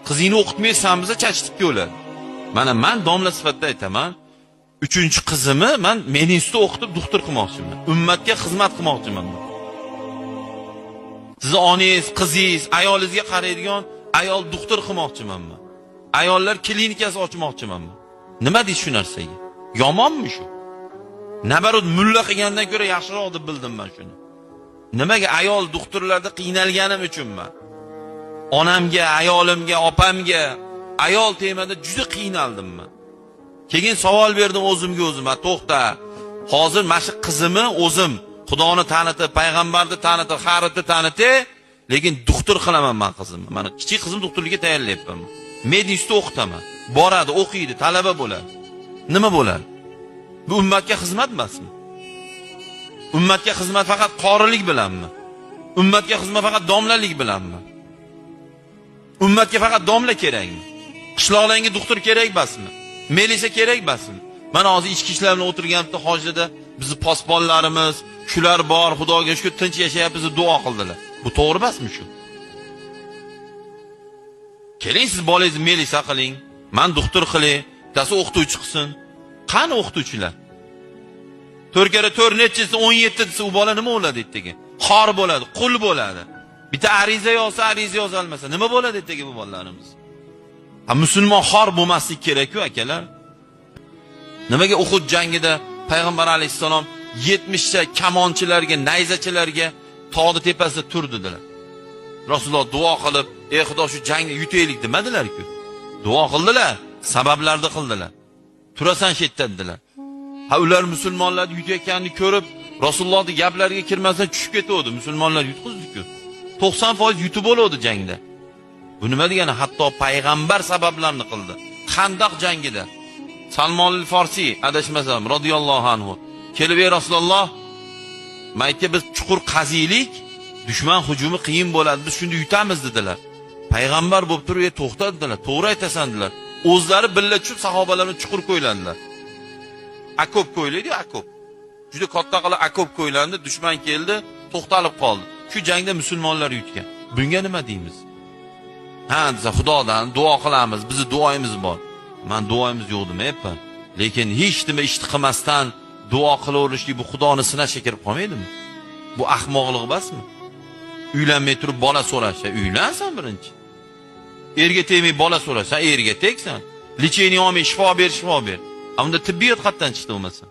Qizingni o'qitmaysan biza chachitibga o'ladi. Mana men domla sifatida aytaman. 3-qizimni men institutda o'qitib doktor qilmoqchiman. Ummatga xizmat qilmoqchiman. Siz onangiz, qizingiz, ayolingizga qaraydigan ayol doktor qilmoqchiman men. Ayollar klinikasi ochmoqchiman men. Nima deysiz shu narsaga? Yomonmi shu? Nabarud mulla qilgandan ko'ra yaxshiroq deb bildim men shuni. Nimaga ayol doktorlarda qiynalganim uchunman. Onamga, ayolimga, opamga ayol temada juda qiynaldim men. Keyin savol berdim o'zimga o'zim, to'xta. Hozir mana shu qizimni o'zim Xudoni tanitib, payg'ambarni tanitib, xaritni tanitib, lekin doktor qilaman men qizimni. Mana kichik qizim doktorlikka tayyorlayapman. Medinstitutda o'qitaman. Boradi, o'qiydi, talaba bo'ladi. Nima bo'ladi? Bu ummatga xizmat emasmi? Ummatga xizmat faqat qorilik bilanmi? Ummatga xizmat faqat domlalik bilanmi? Ummatga faqat domla kerakmi? Qishloqlarga doktor kerak emasmi? Melisa kerak emasmi? Mana hozir ichki ishlar bilan o'tirganimda hojida bizni posbonlarimiz, shular bor, Xudoga shukr tinch yashayapmiz, duo qildilar. Bu to'g'ri emasmi shu? Keling siz bolangizni melisa qiling, men doktor qiling, bittasi o'qituvchi qilsin. Qani o'qituvchilar? 4x4 nechisi 17-si u bola nima bo'ladi ertaga? Xor bo'ladi, qul bo'ladi. Bitta ariza yozsa, ariza yoza olmasa nima bo'ladi ertaga bu bolalarimiz? Musulmon xor bo'lmaslik kerak-ku akalar. Nimaga Uhud jangida payg'ambar alayhisalom 70 ta kamonchilarga, nayzachilarga tog'ning tepasida turdilar. Rasululloh duo qilib, "Ey Xudo, shu jangni yutaylik" demadilar-ku. Duo qildilar, sabablarni qildilar. Turasan shetda dedilar. Ular musulmonlar yutayotganini ko'rib, Rasulullohning gaplariga kirmasdan tushib ketdi. Musulmonlar yutqizdi-ku. 90% yutib bo'ldi jangda. Bu nima degani? Hatto payg'ambar sabablarni qildi. Xandaq jangida Salmon al-Farsi adashmasam radhiyallohu anhu kelib, "Ey Rasululloh, maytga biz chuqur qaziylik, dushman hujumi qiyin bo'ladi, biz shunda yutamiz" dedilar. Payg'ambar bo'lib turib, "To'xta" dedilar. "To'g'ri aytasan" dedilar. O'zlari billa tushib sahobalarni chuqur qo'yladilar. Akop qo'yildi, akop. Juda katta qilib akop qo'ylandi, dushman keldi, to'xtalib qoldi. Shu jangda musulmonlar yutgan. Bunga nima deymiz? Ha, desa Xudodan duo qilamiz, bizning duoyimiz bor. Men duoyimiz yo'q demayapman. Lekin hech nima ish qilmasdan duo qilaverishlik bu Xudoni sinashga kirib qolmaydimi? Bu ahmoqlik emasmi? Uylanmay turib bola so'rashsa, uylansan birinchi. Erga tegmay bola so'rashsan, erga tegsan. Lecheniya olmay shifo ber, shifo ber. Unda tibbiyot qatdan chiqdi bo'lmasa.